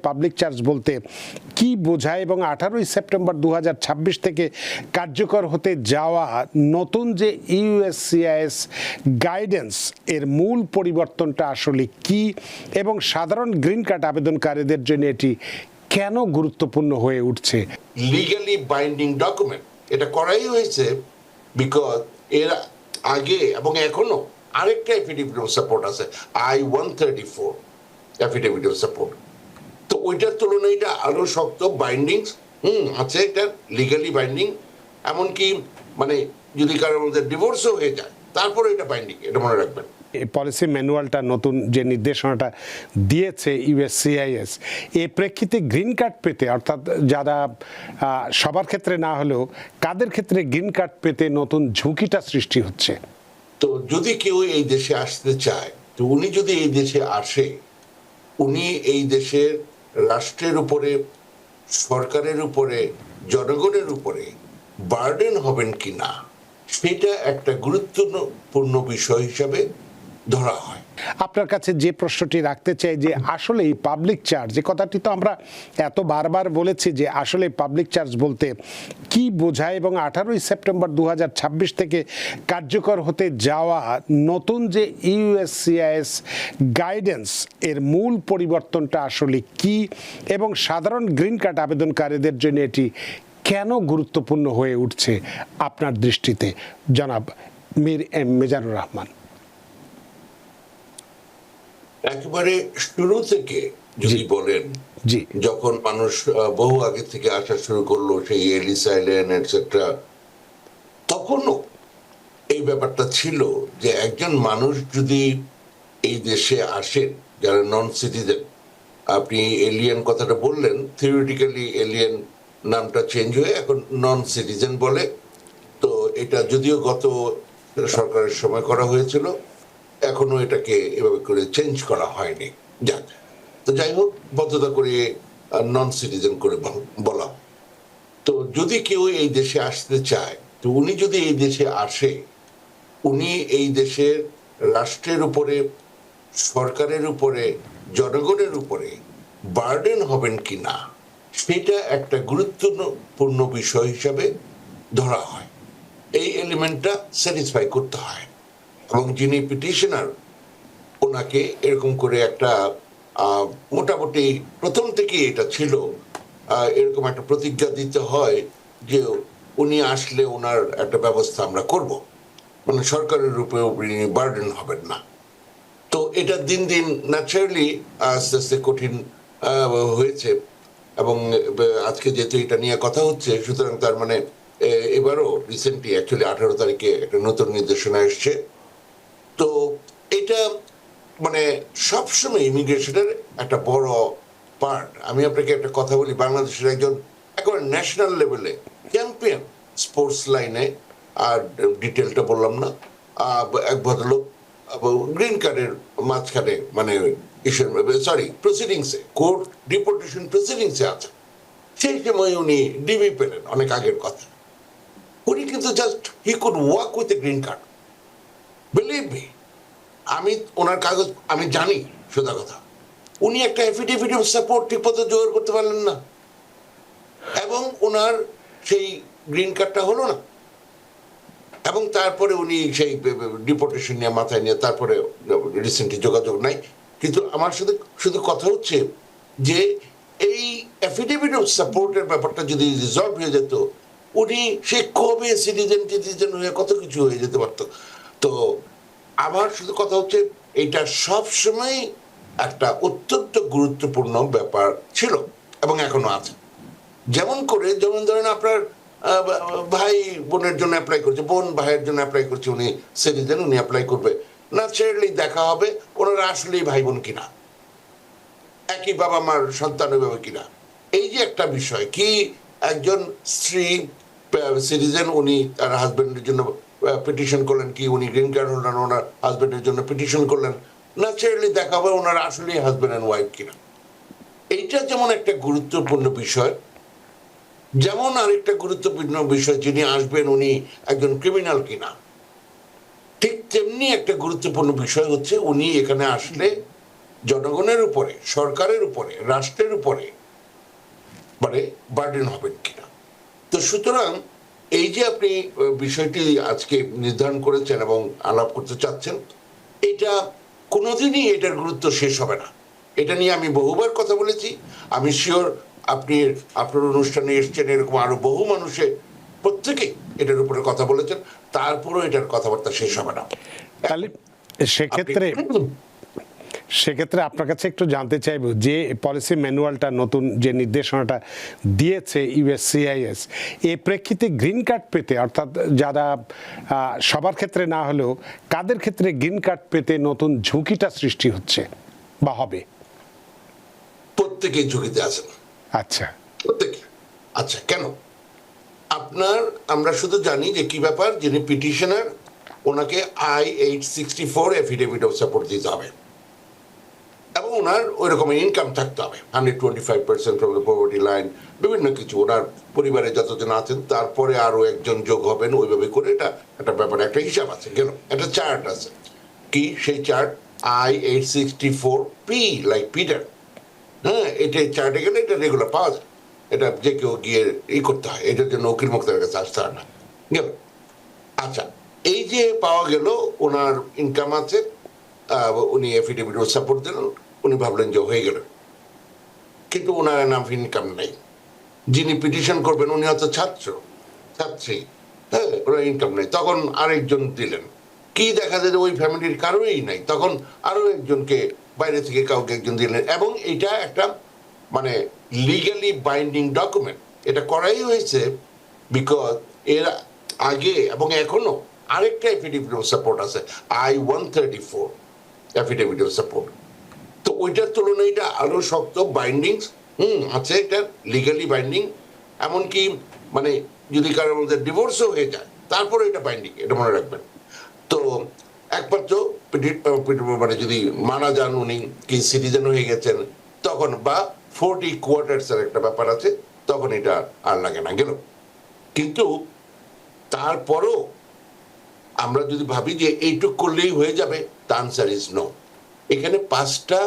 Public charge বলতে কি বোঝায় এবং 18ই সেপ্টেম্বর 2026 থেকে কার্যকর হতে যাওয়া নতুন যে ইউএসসিআইএস গাইডেন্স এর মূল পরিবর্তনটা আসলে কি এবং সাধারণ গ্রিন কার্ড আবেদনকারীদের জন্য এটি কেন গুরুত্বপূর্ণ হয়ে উঠছে? লিগালি বাইন্ডিং ডকুমেন্ট এটা করাই হয়েছে বিকজ এর আগে এবং এখনো আরেকটা এফিডেভিট অফ সাপোর্ট আছে I-134 এফিডেভিট অফ সাপোর্ট। তো ওইটার তুলনায় এটা আরো শক্ত বাইন্ডিং আছে, এটা লিগালি বাইন্ডিং, এমনকি মানে যদি কারোর মধ্যে ডিভোর্সও হয়ে যায় তারপরে এটা বাইন্ডিং, এটা মনে রাখবেন। পলিসি ম্যানুয়ালটা নতুন যে নির্দেশনাটা দিয়েছে ইউএসসিআইএস, এই প্রেক্ষিতে গ্রিন কার্ড পেতে অর্থাৎ যারা সবার ক্ষেত্রে না হলেও কাদের ক্ষেত্রে গ্রিন কার্ড পেতে নতুন ঝুঁকিটা সৃষ্টি হচ্ছে? তো যদি কেউ এই দেশে আসতে চায়, তো উনি যদি এই দেশে আসে, উনি এই দেশের রাষ্ট্রের উপরে, সরকারের উপরে, জনগণের উপরে বার্ডেন হবেন কিনা সেটা একটা গুরুত্বপূর্ণ বিষয় হিসাবে ধরা হয়। আপনার কাছে যে প্রশ্নটি রাখতে চাই যে আসলে এই পাবলিক চার্জ, যে কথাটি তো আমরা এত বারবার বলেছি যে আসলে পাবলিক চার্জ বলতে কি বোঝায় এবং 18ই সেপ্টেম্বর 2026 থেকে কার্যকর হতে যাওয়া নতুন যে ইউএসসিআইএস গাইডেন্স এর মূল পরিবর্তনটা আসলে কি এবং সাধারণ গ্রিন কার্ড আবেদনকারীদের জন্য এটি কেন গুরুত্বপূর্ণ হয়ে উঠছে আপনার দৃষ্টিতে, জনাব মীর এম মেজানুর রহমান? একেবারে শুরু থেকে যদি বলেন, জি, যখন মানুষ বহু আগে থেকে আসা শুরু করলো, সেই এলিস আইল্যান্ড এটসেট্রা, তখনও এই ব্যাপারটা ছিল যে একজন মানুষ যদি এই দেশে আসেন যারা নন সিটিজেন, আপনি এলিয়েন কথাটা বললেন, থিওরিটিক্যালি এলিয়েন নামটা চেঞ্জ হয়ে এখন নন সিটিজেন বলে। তো এটা যদিও গত সরকারের সময় করা হয়েছিল, এখনো এটাকে এভাবে করে চেঞ্জ করা হয়নি। যাক, তো যাই হোক, বদ্ধতা করে নন সিটিজেন করে বলা। তো যদি কেউ এই দেশে আসতে চায়, তো উনি যদি এই দেশে আসে, উনি এই দেশের রাষ্ট্রের উপরে, সরকারের উপরে, জনগণের উপরে বার্ডেন হবেন কিনা সেটা একটা গুরুত্বপূর্ণ বিষয় হিসাবে ধরা হয়। এই এলিমেন্টটা স্যাটিসফাই করতে হয় এবং যিনি পিটিশনার ওনাকে এরকম করে একটা মোটামুটি প্রথম থেকে এটা ছিল এরকম একটা প্রতিজ্ঞা দিতে হয় যে উনি আসলে ওনার একটা ব্যবস্থা আমরা করব, মানে সরকারের উপরে উনি বার্ডেন হবেন না। তো এটা দিন দিন ন্যাচারালি আস্তে আস্তে কঠিন হয়েছে এবং আজকে যেহেতু এটা নিয়ে কথা হচ্ছে, সুতরাং তার মানে এবারও রিসেন্টলি অ্যাকচুয়ালি 18 তারিখে একটা নতুন নির্দেশনা এসছে। তো এটা মানে সবসময় ইমিগ্রেশনের একটা বড় পার্ট। আমি আপনাকে একটা কথা বলি, বাংলাদেশের একজন একেবারে ন্যাশনাল লেভেলে চ্যাম্পিয়ন স্পোর্টস লাইনে, আর ডিটেলটা বললাম না, এক ভদ্রলোক গ্রিন কার্ডের মাঝখানে মানে প্রসিডিংসে, কোর্ট ডিপোর্টেশন প্রসিডিংসে আছে, সেই সময় উনি ডিবি পেলেন, অনেক আগের কথা। উনি কিন্তু just he could walk with a green card, believe me. আমি ওনার কাগজ আমি জানি, সোজা কথা, উনি একটা এফিডেভিট অফ সাপোর্ট ঠিক মতো জোগাড় করতে পারলেন না এবং ওনার সেই গ্রিন কার্ডটা হলো না। এবং তারপরে উনি সেই ডিপোর্টেশন নিয়ে মাথায় নিয়ে তারপরে রিসেন্টলি যোগাযোগ নাই। কিন্তু আমার সাথে শুধু কথা হচ্ছে যে এই এফিডেভিট অফ সাপোর্টের ব্যাপারটা যদি রিজলভ হয়ে যেত, উনি সে কবে সিটিজেন হয়ে কত কিছু হয়ে যেতে পারতো। তো আমার শুধু কথা হচ্ছে এটা সবসময় একটা অত্যন্ত গুরুত্বপূর্ণ ব্যাপার ছিল এবং এখনো আছে। যেমন ধরেন আপনার ভাই বোনের জন্য অ্যাপ্লাই করছে, বোন ভাইয়ের জন্য অ্যাপ্লাই করছে, উনি সিটিজেন, উনি অ্যাপ্লাই করবে, ন্যাচারালি দেখা হবে ওনারা আসলেই ভাই বোন কিনা, একই বাবা মার সন্তান হবে কিনা। এই যে একটা বিষয়, কি একজন স্ত্রী সিটিজেন, উনি তার হাজবেন্ডের জন্য পিটিশন করলেন, কি উনি গ্রিন কার্ড হোল্ডার, ওনার হাজবেন্ডের জন্য পিটিশন করলেন, ন্যাচারালি দেখা হবে ওনারা আসলেই হাজবেন্ড অ্যান্ড ওয়াইফ কিনা। এইটা যেমন একটা গুরুত্বপূর্ণ বিষয়, যেমন আরেকটা গুরুত্বপূর্ণ বিষয় যিনি আসবেন উনি একজন ক্রিমিনাল কিনা, ঠিক তেমনি একটা গুরুত্বপূর্ণ বিষয় হচ্ছে উনি এখানে আসলে জনগণের উপরে, সরকারের উপরে, রাষ্ট্রের উপরে মানে বার্ডেন হবেন কিনা। তো সুতরাং এই যে আপনি বিষয়টি আজকে নির্ধারণ করেছেন এবং আলাপ করতে চাচ্ছেন, এটা কোনোদিনই এটার গুরুত্ব শেষ হবে না। এটা নিয়ে আমি বহুবার কথা বলেছি। আমি শিওর আপনি আপনার অনুষ্ঠানে এসছেন, এরকম আরো বহু মানুষে প্রত্যেকেই এটার উপরে কথা বলেছেন, তারপরও এটার কথাবার্তা শেষ হবে না। তাহলে সেক্ষেত্রে আপনার কাছে একটু জানতে চাইবো যে পলিসি ম্যানুয়ালটা, নতুন যে নির্দেশনাটা দিয়েছে ইউএসসিআইএস, এই প্রেক্ষিতে গ্রিন কার্ড পেতে, অর্থাৎ যারা সবার ক্ষেত্রে না হলেও কাদের ক্ষেত্রে গ্রিন কার্ড পেতে নতুন ঝুঁকিটা সৃষ্টি হচ্ছে বা হবে? প্রত্যেকেই ঝুঁকিতে আছেন। আচ্ছা, প্রত্যেকে। আচ্ছা, কেন? আপনার আমরা শুধু জানি যে কি ব্যাপার, যিনি পিটিশনার ওনাকে I-864 এফিডেভিট অফ সাপোর্ট দিতে হবে এবং ওনার ওই রকমের ইনকাম থাকতে হবে 125% ফ্রম দ্য পভার্টি লাইন, বিভিন্ন কিছু। ওনার পরিবারে যতজন আছেন তারপরে আরো একজন যোগ হবেন, ওইভাবে করে এটা একটা ব্যাপার, একটা হিসাব আছে, গেল একটা চার্ট আছে। কি সেই চার্ট? I-864P like Peter. হ্যাঁ, এটা চার্টে গেলে এটা রেগুলার পাওয়া যায়। এটা যে কেউ গিয়ে করতে হয়, এটার জন্য উকিল মুক্তারের কাছে আসতে হয় না, গেল। আচ্ছা, এই যে পাওয়া গেল ওনার ইনকাম আছে, উনি এফিডেভিট সাপোর্ট দিলেন, উনি ভাবলেন যে হয়ে গেল, কিন্তু ওনার নাম ইনকাম নেই। যিনি পিটিশন করবেন উনি হয়তো ছাত্রী, হ্যাঁ, ওনার ইনকাম নেই। তখন আরেকজন দিলেন, কি দেখা যায় যে ওই ফ্যামিলির কারোই নাই, তখন আরো একজনকে বাইরে থেকে কাউকে একজন দিলেন, এবং এটা একটা মানে লিগালি বাইন্ডিং ডকুমেন্ট। এটা করাই হয়েছে বিকজ এর আগে এবং এখনো আরেকটা এফিডেভিট অফ সাপোর্ট আছে, I-134 এফিডেভিট অফ সাপোর্ট। তো ওইটার তুলনায় এটা আরো শক্ত বাইন্ডিং আছে, এটা লিগালি বাইন্ডিং। এমনকি মানে যদি কারোর মধ্যে ডিভোর্সও হয়ে যায় তারপরে এটা বাইন্ডিং, এটা মনে রাখবেন। তো একমাত্র মানে যদি মারা যান, উনি কি সিটিজেন হয়ে গেছেন তখন, বা 40 কোয়ার্টার্স এর একটা ব্যাপার আছে, তখন এটা আর লাগে না, গেল। কিন্তু তারপরও আমরা যদি ভাবি যে এইটুক করলেই হয়ে যাবে, দ্য আনসার ইজ নো। এখানে 5টা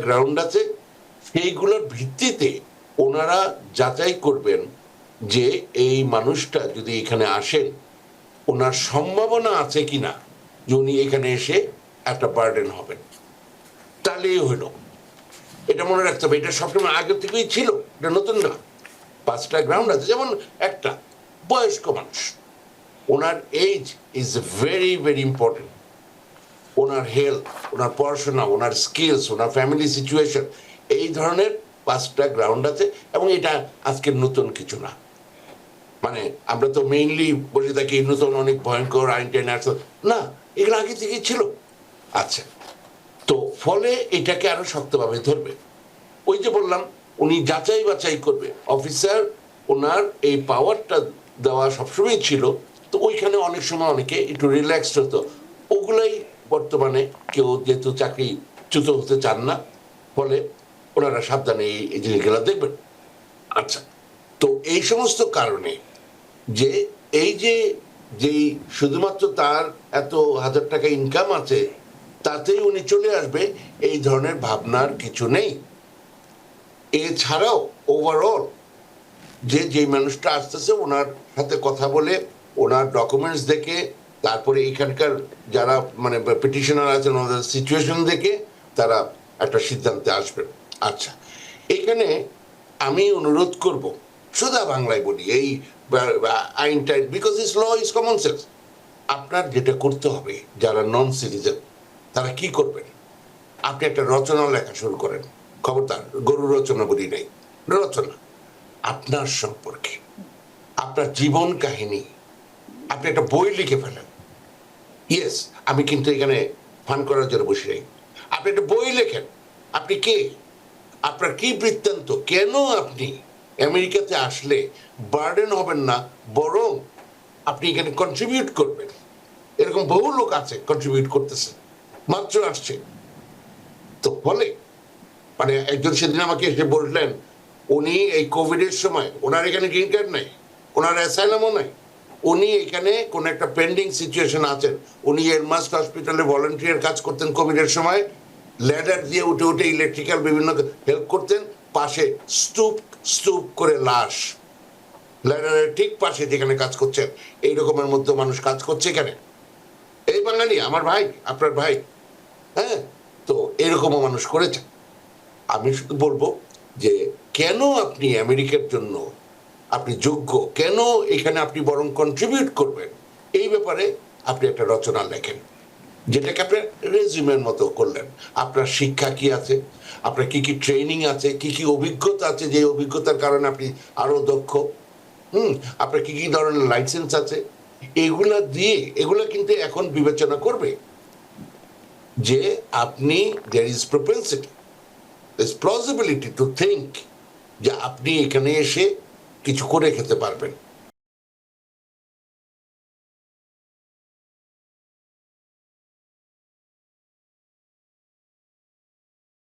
গ্রাউন্ড আছে, সেইগুলোর ভিত্তিতে ওনারা যাচাই করবেন যে এই মানুষটা যদি এখানে আসেন, ওনার সম্ভাবনা আছে কিনা যে উনি এখানে এসে একটা বার্ডেন হবেন, তাহলেই হইল। এটা মনে রাখতে হবে, এটা সবসময় আগে থেকেই ছিল, এটা নতুন না। 5টা গ্রাউন্ড আছে। যেমন একটা বয়স্ক মানুষ, ওনার age is very very important, ওনার হেলথ, ওনার পড়াশোনা, ওনার স্কিলস, ওনার ফ্যামিলি সিচুয়েশন, এই ধরনের 5টা গ্রাউন্ড আছে। এবং এটা আজকের নতুন কিছু না, মানে আমরা তো মেইনলি বসে থাকি নতুন অনেক ভয়ঙ্কর আইন টাইন না, এগুলো আগে থেকেই ছিল। আচ্ছা, তো ফলে এটাকে আরো শক্তভাবে ধরবে। ওই যে বললাম, উনি যাচাই বাছাই করবে, অফিসার ওনার এই পাওয়ারটা দেওয়া সবসময় ছিল। তো ওইখানে অনেক সময় অনেকে একটু রিল্যাক্সড হতো, ওগুলাই বর্তমানে কেউ যেহেতু চাকরিচ্যুত হতে চান না, ফলে ওনারা সাবধানে এই জিনিসগুলো দেখবেন। আচ্ছা, তো এই সমস্ত কারণে যে এই যে যেই শুধুমাত্র তার এত হাজার টাকা ইনকাম আছে তাতেই উনি চলে আসবে, এই ধরনের ভাবনার কিছু নেই। এছাড়াও ওভারঅল যে মানুষটা আসতেছে ওনার সাথে কথা বলে, ওনার ডকুমেন্টস দেখে, তারপরে এখানকার যারা মানে পিটিশনার আছেন ওনাদের সিচুয়েশন দেখে তারা একটা সিদ্ধান্তে আসবেন। আচ্ছা, এখানে আমি অনুরোধ করব, সোজা বাংলায় বলি, এই আইনটা, because this law is common sense. আপনার যেটা করতে হবে, যারা নন সিটিজেন তারা কি করবেন, আপনি একটা রচনা লেখা শুরু করেন। খবরদার গরু রচনা বলি নাই, রচনা আপনার সম্পর্কে, আপনার জীবন কাহিনী, আপনি একটা বই লিখে ফেলেন। ইয়েস, আমি কিন্তু এখানে ফান করার জন্য বসে নেই। আপনি একটা বই লেখেন, আপনি কে, আপনার কি বৃত্তান্ত, কেন আপনি আমেরিকাতে আসলে বার্ডেন হবেন না, বরং আপনি এখানে কন্ট্রিবিউট করবেন। এরকম বহু লোক আছে কন্ট্রিবিউট করতেছে, মাত্র আসছে। তো ফলে মানে একজন সেদিন আমাকে এসে বললেন, উনি এই কোভিড এর সময় ওনার এখানে গ্রিন কার্ড নাই, ওনার অ্যাসাইলামও নাই, উনি এখানে কোন একটা পেন্ডিং সিচুয়েশন আছেন, উনি এরমাস্ক হসপিটালে ভলান্টিয়ার কাজ করতেন কোভিডের সময়, ল্যাডার দিয়ে উঠে উঠে ইলেকট্রিক্যাল বিভিন্ন হেল্প করতেন, পাশে স্তূপ স্তূপ করে লাশ, ল্যাডারের ঠিক পাশে যেখানে কাজ করছেন এই রকমের মধ্যে মানুষ কাজ করছে এখানে। এই বাঙালি আমার ভাই, আপনার ভাই, হ্যাঁ, তো এরকমও মানুষ করেছে। আমি শুধু বলবো যে কেন আপনি আমেরিকার জন্য আপনি যোগ্য, কেন এখানে আপনি বরং কন্ট্রিবিউট করবেন, এই ব্যাপারে আপনি একটা রচনা লেখেন, যেটাকে আপনি রেজিউমের মতো করলেন। আপনার শিক্ষা কি আছে, আপনার কি কি ট্রেনিং আছে, কি কি অভিজ্ঞতা আছে, যে অভিজ্ঞতার কারণে আপনি আরো দক্ষ, আপনার কি কি ধরনের লাইসেন্স আছে, এগুলা দিয়ে এগুলা কিন্তু এখন বিবেচনা করবে যে আপনি there is propensity, there's plausibility to think যে আপনি এখানে এসে কিছু করে খেতে পারবেন।